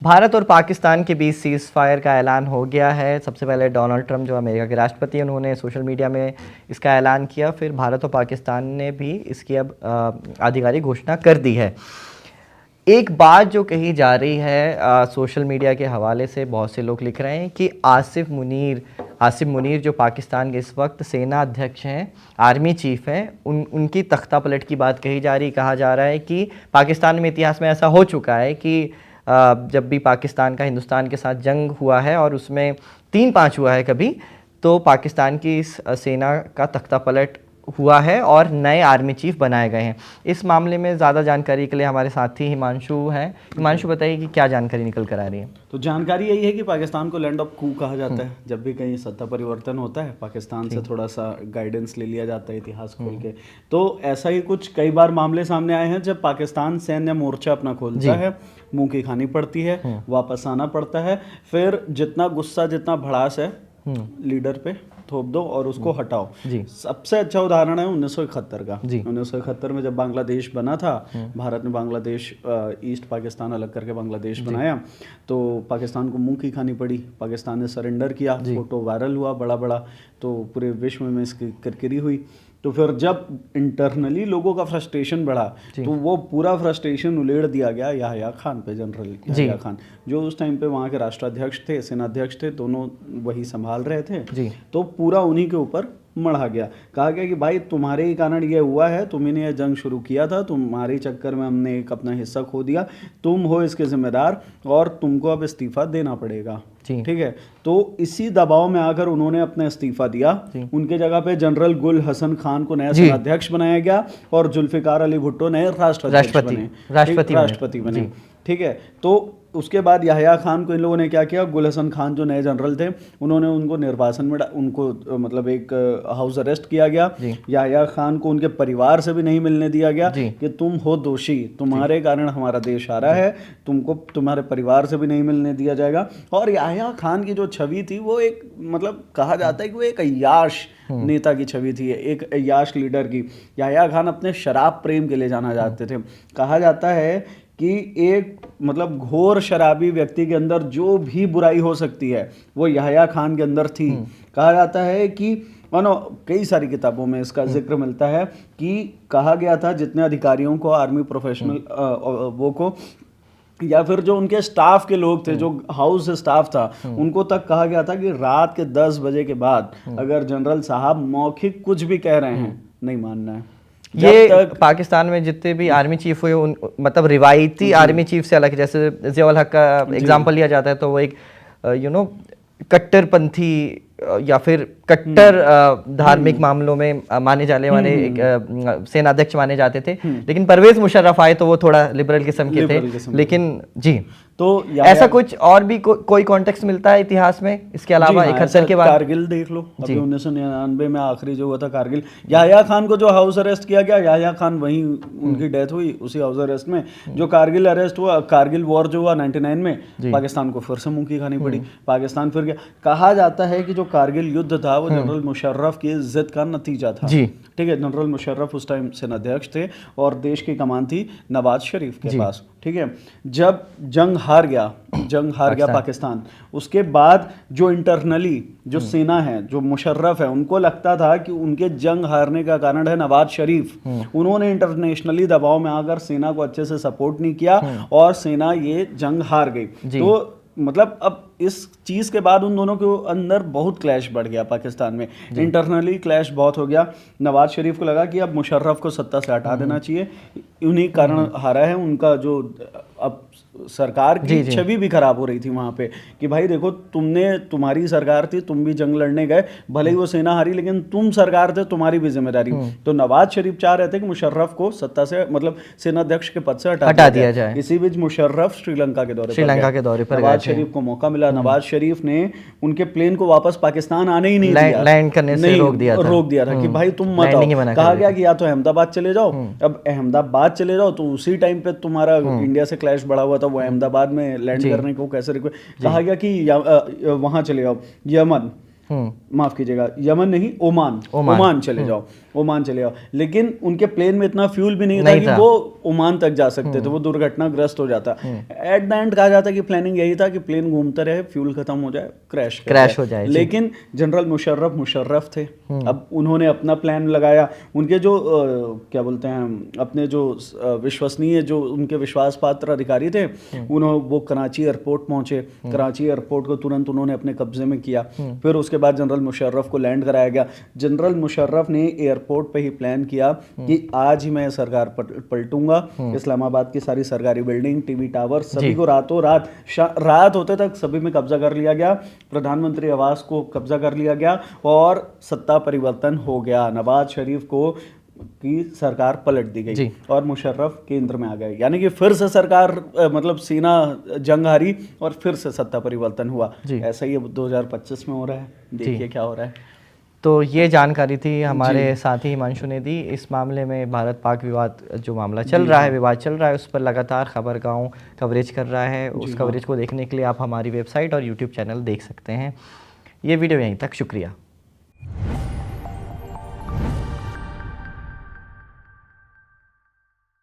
भारत और पाकिस्तान के बीच seize fire का ऐलान हो गया है। सबसे पहले डोनाल्ड ट्रंप जो अमेरिका के राष्ट्रपति हैं, उन्होंने सोशल मीडिया में इसका ऐलान किया। फिर भारत और पाकिस्तान ने भी इसकी अब आधिकारिक घोषणा कर दी है। एक बात जो कही जा रही है सोशल मीडिया के हवाले से, बहुत से लोग लिख रहे हैं कि आसिफ मुनीर जो पाकिस्तान के इस वक्त सेना अध्यक्ष हैं, आर्मी चीफ हैं, उनकी तख्ता पलट की बात कही जा रही। कहा जा रहा है कि पाकिस्तान में इतिहास में ऐसा हो चुका है कि जब भी पाकिस्तान का हिंदुस्तान के साथ जंग हुआ है और उसमें 3-5 हुआ है कभी, तो पाकिस्तान की इस सेना का तख्ता पलट हुआ है और नए आर्मी चीफ बनाए गए हैं। इस मामले में ज़्यादा जानकारी के लिए हमारे साथी हिमांशु हैं। हिमांशु, बताइए कि क्या जानकारी निकल कर आ रही है। तो जानकारी यही है कि पाकिस्तान को लैंड ऑफ कू कहा जाता है। जब भी कहीं सत्ता परिवर्तन होता है, पाकिस्तान से थोड़ा सा गाइडेंस ले लिया जाता है इतिहास खोल के। तो ऐसा ही कुछ कई बार मामले सामने आए हैं जब पाकिस्तान सैन्य मोर्चा अपना खोलता है, मुंह की खानी पड़ती है, वापस आना पड़ता है, फिर जितना गुस्सा जितना भड़ास है लीडर पे थोप दो और उसको हटाओ। सबसे अच्छा उदाहरण है 1971 का। 1971 में जब बांग्लादेश बना था, भारत ने बांग्लादेश ईस्ट पाकिस्तान अलग करके बांग्लादेश बनाया, तो पाकिस्तान को मुंह की खानी पड़ी। पाकिस्तान ने सरेंडर किया, फोटो वायरल हुआ बड़ा बड़ा, तो पूरे विश्व में इसकी किरकिरी हुई। तो फिर जब इंटरनली लोगों का फ्रस्ट्रेशन बढ़ा, तो वो पूरा फ्रस्ट्रेशन उलेड़ दिया गया याह्या खान पे, जनरल याह्या खान, जो उस टाइम पे वहाँ के राष्ट्राध्यक्ष थे, सेनाध्यक्ष थे, दोनों वही संभाल रहे थे। तो पूरा उन्हीं के ऊपर मढ़ा गया। कहा गया कि भाई तुम्हारे ही कारण ये हुआ है, तुम्ही ने यह जंग शुरू किया था, तुम्हारे चक्कर में हमने एक अपना हिस्सा खो दिया, तुम हो इसके जिम्मेदार और तुमको अब इस्तीफा देना पड़ेगा। ठीक है, तो इसी दबाव में आकर उन्होंने अपना इस्तीफा दिया। उनके जगह पे जनरल गुल हसन खान को नया सेनाध्यक्ष बनाया गया और जुल्फिकार अली भुट्टो नए राष्ट्रपति बने। ठीक है, तो उसके बाद याह्या खान को इन लोगों ने क्या किया, गुल हसन खान जो नए जनरल थे, उन्होंने उनको निर्वासन में उनको मतलब एक हाउस अरेस्ट किया गया। याह्या खान को उनके परिवार से भी नहीं मिलने दिया गया कि तुम हो दोषी, तुम्हारे कारण हमारा देश आ रहा है, तुमको तुम्हारे परिवार से भी नहीं मिलने दिया जाएगा। और याह्या खान की जो छवि थी वो एक मतलब कहा जाता है कि वो एक अय्याश नेता की छवि थी, एक अय्याश लीडर की। याह्या खान अपने शराब प्रेम के लिए जाना जाते थे। कहा जाता है कि एक मतलब घोर शराबी व्यक्ति के अंदर जो भी बुराई हो सकती है वो याह्या खान के अंदर थी। कहा जाता है कि मानो कई सारी किताबों में इसका जिक्र मिलता है कि कहा गया था जितने अधिकारियों को, आर्मी प्रोफेशनल वो को, या फिर जो उनके स्टाफ के लोग थे, जो हाउस स्टाफ था, उनको तक कहा गया था कि रात के 10 बजे के बाद अगर जनरल साहब मौखिक कुछ भी कह रहे हैं, नहीं मानना है। ये पाकिस्तान में जितने भी आर्मी चीफ हुए मतलब रिवायती आर्मी चीफ से अलग, जैसे ज़िया उल हक का एग्जांपल लिया जाता है, तो वो एक कट्टरपंथी या फिर कट्टर धार्मिक मामलों में माने जाने वाले एक सेनाध्यक्ष माने जाते थे। लेकिन परवेज मुशर्रफ आए तो वो थोड़ा लिबरल किस्म के थे। लेकिन जी, तो ऐसा कुछ और भी कोई कॉन्टेक्स्ट मिलता है इतिहास में इसके अलावा? 71 के बाद कारगिल देख लो, अभी 1999 में आखिरी जो हुआ था कारगिल। याह्या खान को जो हाउस अरेस्ट किया गया, याह्या खान वहीं उनकी डेथ हुई उसी हाउस अरेस्ट में। जो कारगिल अरेस्ट हुआ, कारगिल वॉर जो हुआ 99 में, पाकिस्तान को फिर से मुंह की खानी पड़ी, पाकिस्तान फिर गया। कहा जाता है कि जो कारगिल युद्ध था वो जनरल मुशर्रफ की जिद का नतीजा था। ठीक है, जनरल मुशर्रफ उस टाइम सेनाध्यक्ष थे और देश की कमान थी नवाज शरीफ के पास। ठीक है, जब जंग हार गया पाकिस्तान, उसके बाद जो इंटरनली जो सेना है, जो मुशर्रफ है, उनको लगता था कि उनके जंग हारने का कारण है नवाज शरीफ। उन्होंने इंटरनेशनली दबाव में आकर सेना को अच्छे से सपोर्ट नहीं किया और सेना ये जंग हार गई। तो मतलब अब इस चीज़ के बाद उन दोनों के अंदर बहुत क्लैश बढ़ गया पाकिस्तान में, इंटरनली क्लैश बहुत हो गया। नवाज शरीफ को लगा कि अब मुशर्रफ को सत्ता से हटा देना चाहिए, उन्हीं कारण हारा है उनका। जो अब सरकार की छवि भी खराब हो रही थी वहाँ पे कि भाई देखो, तुम्हारी सरकार थी, तुम भी जंग लड़ने गए, भले ही वो सेना हारी, लेकिन तुम सरकार थे, तुम्हारी भी जिम्मेदारी। तो नवाज शरीफ चाह रहे थे कि मुशर्रफ को सत्ता से मतलब सेनाध्यक्ष के पद से हटा दिया जाए। इसी बीच मुशर्रफ श्रीलंका के दौरे पर नवाज शरीफ को मौका मिला। नवाज शरीफ ने उनके प्लेन को वापस पाकिस्तान आने ही नहीं दिया, लैंड करने से रोक दिया था कि भाई तुम मत आओ। कहा गया कि या तो अहमदाबाद चले जाओ। अब अहमदाबाद चले जाओ तो उसी टाइम पे तुम्हारा इंडिया से क्लैश बढ़ा हुआ था, वो अहमदाबाद में लैंड करने को कैसे कहा गया कि वहां चले जाओ, यमन। माफ कीजिएगा, यमन नहीं, ओमान चले जाओ, ओमान चले जाओ। लेकिन उनके प्लेन में इतना फ्यूल भी नहीं था कि वो ओमान तक जा सकते थे, वो दुर्घटनाग्रस्त हो जाता। एट द एंड कहा जाता कि प्लानिंग यही था कि प्लेन घूमते रहे, फ्यूल खत्म हो जाए, क्रैश हो जाए। लेकिन जनरल मुशर्रफ थे, अब उन्होंने अपना प्लान लगाया। उनके जो क्या बोलते हैं, अपने जो विश्वसनीय, जो उनके विश्वास पात्र अधिकारी थे, वो कराची एयरपोर्ट पहुंचे। कराची एयरपोर्ट को तुरंत उन्होंने अपने कब्जे में किया। फिर उसके बाद जनरल मुशर्रफ को लैंड कराया गया। जनरल मुशर्रफ ने एयरपोर्ट पे ही प्लान किया कि आज ही मैं सरकार पलटूंगा। इस्लामाबाद की सारी सरकारी बिल्डिंग, टीवी टावर, सभी को रातों रात होते तक सभी में कब्जा कर लिया गया। प्रधानमंत्री आवास को कब्जा कर लिया गया और सत्ता परिवर्तन हो गया। नवाज शरीफ को की सरकार पलट दी गई और मुशर्रफ केंद्र में आ गए। यानी कि फिर से सरकार मतलब सेना जंग हारी और फिर से सत्ता परिवर्तन हुआ। ऐसा ही 2025 में हो रहा है, देखिए क्या हो रहा है। तो ये जानकारी थी हमारे साथी हिमांशु ने दी। इस मामले में भारत पाक विवाद जो मामला चल रहा है, विवाद चल रहा है, उस पर लगातार खबरगांव कवरेज कर रहा है। उस कवरेज को देखने के लिए आप हमारी वेबसाइट और यूट्यूब चैनल देख सकते हैं। ये वीडियो यहीं तक, शुक्रिया।